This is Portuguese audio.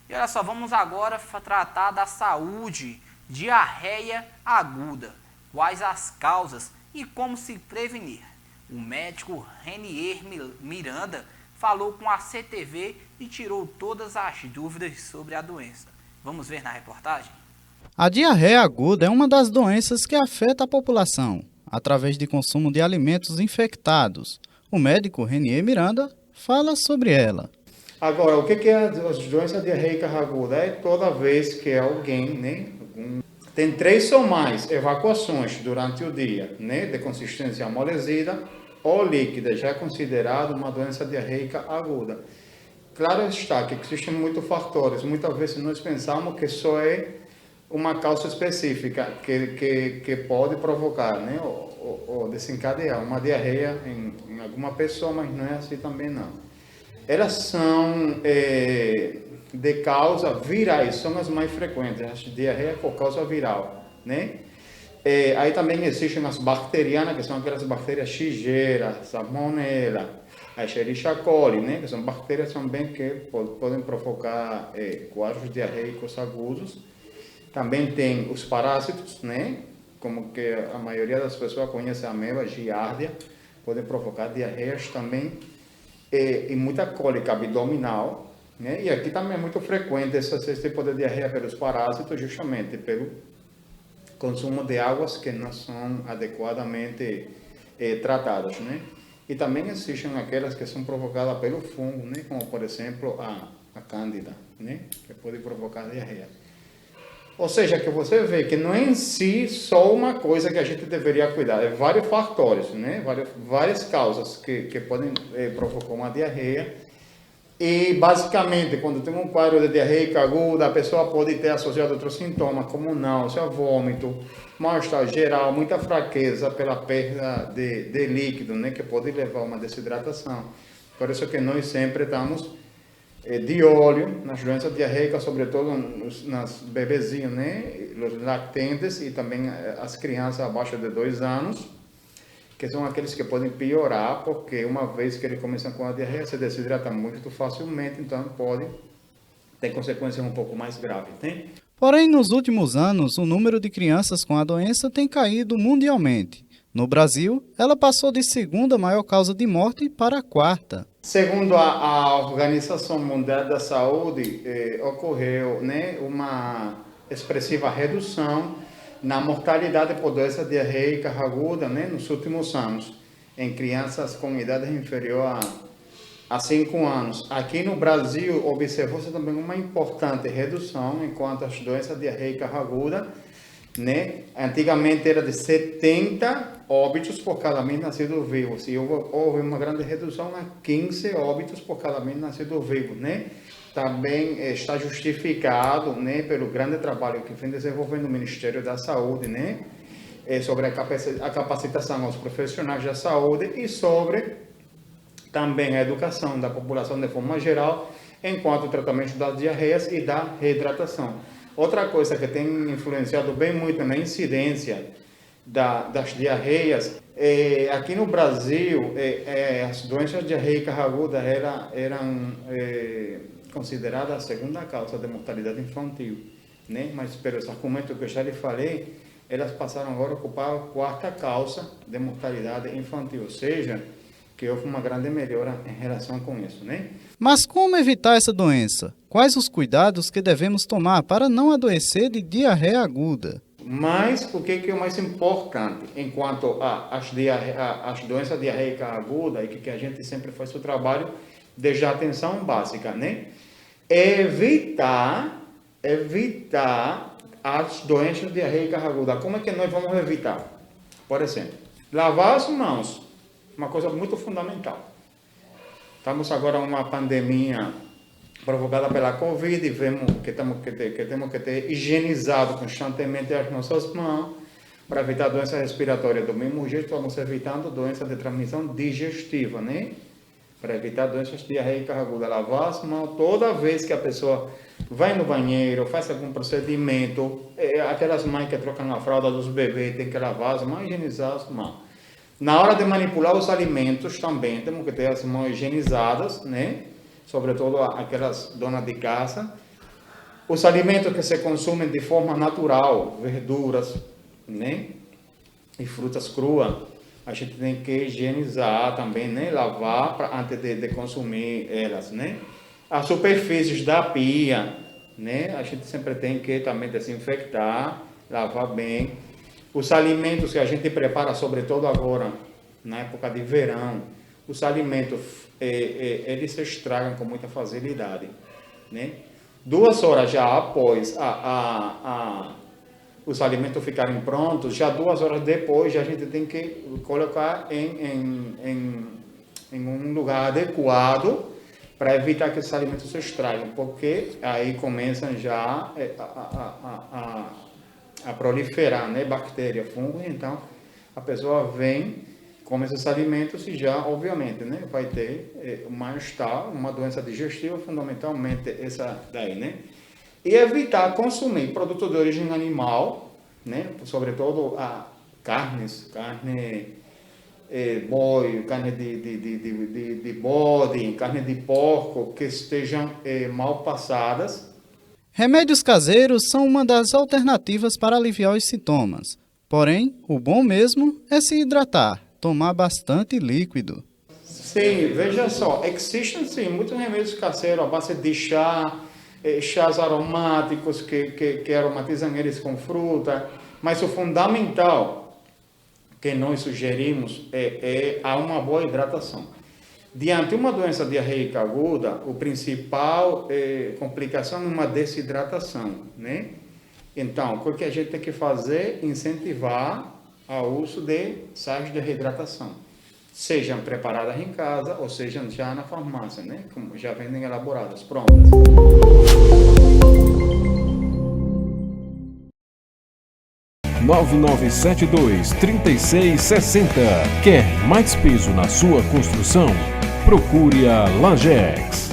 E olha só, vamos agora tratar da saúde, diarreia aguda, quais as causas e como se prevenir. O médico Renier Miranda falou com a CTV e tirou todas as dúvidas sobre a doença. Vamos ver na reportagem? A diarreia aguda é uma das doenças que afeta a população, através de consumo de alimentos infectados. O médico Renier Miranda fala sobre ela. Agora, o que é a doença diarreica aguda? É toda vez que alguém, tem 3 ou mais evacuações durante o dia, de consistência amolecida ou líquida, já é considerado uma doença diarreica aguda. Claro está que existem muitos fatores. Muitas vezes nós pensamos que só é uma causa específica que pode provocar, ou desencadear uma diarreia em alguma pessoa, mas não é assim também não. Elas são de causa virais, são as mais frequentes, as diarreias por causa viral, aí também existem as bacterianas, que são aquelas bactérias Shigella, Salmonella, a Escherichia coli, que são bactérias também que podem provocar quadros diarreicos agudos. Também tem os parásitos, como que a maioria das pessoas conhece a ameba, giardia, podem provocar diarreias também. E muita cólica abdominal, e aqui também é muito frequente esse tipo de diarreia pelos parásitos, justamente pelo consumo de águas que não são adequadamente tratadas, E também existem aquelas que são provocadas pelo fungo, como por exemplo a cândida, que pode provocar diarreia. Ou seja, que você vê que não é em si só uma coisa que a gente deveria cuidar, é vários fatores, várias causas que podem provocar uma diarreia. E basicamente, quando tem um quadro de diarreia aguda, a pessoa pode ter associado outros sintomas, como náusea, vômito, mal-estar geral, muita fraqueza pela perda de líquido, que pode levar a uma desidratação. Por isso que nós sempre estamos de olho nas doenças diarreicas, sobretudo nas bebezinhos, os lactentes e também as crianças abaixo de 2 anos, que são aqueles que podem piorar, porque uma vez que eles começam com a diarreia, se desidrata muito facilmente, então pode ter consequências um pouco mais graves, Porém, nos últimos anos, o número de crianças com a doença tem caído mundialmente. No Brasil, ela passou de segunda maior causa de morte para a quarta. Segundo a Organização Mundial da Saúde, ocorreu uma expressiva redução na mortalidade por doença diarreica aguda nos últimos anos, em crianças com idade inferior a 5 anos. Aqui no Brasil, observou-se também uma importante redução enquanto as doenças diarreicas agudas, antigamente era de 70 óbitos por cada mês nascido vivo. E houve uma grande redução a 15 óbitos por cada mês nascido vivo, Também está justificado, pelo grande trabalho que vem desenvolvendo o Ministério da Saúde, sobre a capacitação aos profissionais da saúde e sobre também a educação da população de forma geral, enquanto o tratamento das diarreias e da reidratação. Outra coisa que tem influenciado bem muito na incidência das diarreias, aqui no Brasil, as doenças diarreicas agudas eram consideradas a segunda causa de mortalidade infantil, Mas pelos argumentos que eu já lhe falei, elas passaram agora a ocupar a quarta causa de mortalidade infantil, ou seja, que houve uma grande melhora em relação com isso, Mas como evitar essa doença? Quais os cuidados que devemos tomar para não adoecer de diarreia aguda? Mas o que é o mais importante enquanto as doenças diarreicas agudas, e que a gente sempre faz o trabalho de atenção básica, Evitar as doenças diarreicas agudas. Como é que nós vamos evitar? Por exemplo, lavar as mãos, uma coisa muito fundamental. Estamos agora numa pandemia provocada pela Covid e vemos que temos que ter higienizado constantemente as nossas mãos para evitar doenças respiratórias. Do mesmo jeito, estamos evitando doenças de transmissão digestiva, Para evitar doenças diarreicas agudas. Lavar as mãos toda vez que a pessoa vai no banheiro, faz algum procedimento. Aquelas mães que trocam a fralda dos bebês, tem que lavar as mãos e higienizar as mãos. Na hora de manipular os alimentos também temos que ter as mãos higienizadas, Sobretudo aquelas donas de casa. Os alimentos que se consomem de forma natural, verduras, né? E frutas cruas, a gente tem que higienizar também, né? Lavar antes de consumir elas, né? As superfícies da pia, né? A gente sempre tem que também desinfectar, lavar bem. Os alimentos que a gente prepara, sobretudo agora, na época de verão, os alimentos, eles se estragam com muita facilidade, né? 2 horas já após os alimentos ficarem prontos, já 2 horas depois, a gente tem que colocar em um lugar adequado para evitar que esses alimentos se estraguem, porque aí começam já a proliferar, né, bactéria, fungo, então a pessoa vem, come esses alimentos e já, obviamente, né, vai ter um mal-estar, uma doença digestiva, fundamentalmente essa daí, né? E evitar consumir produtos de origem animal, né, sobretudo carne, boi, carne de bode, carne de porco, que estejam mal passadas. Remédios caseiros são uma das alternativas para aliviar os sintomas. Porém, o bom mesmo é se hidratar, tomar bastante líquido. Sim, veja só, existem sim muitos remédios caseiros à base de chás aromáticos que aromatizam eles com fruta, mas o fundamental que nós sugerimos é uma boa hidratação. Diante de uma doença diarreica aguda, o principal complicação é uma desidratação, né? Então, o que a gente tem que fazer? Incentivar o uso de sais de reidratação, sejam preparadas em casa ou sejam já na farmácia, né? Como já vendem elaboradas, prontas. 9972-3660. Quer mais peso na sua construção? Procure a Lajex.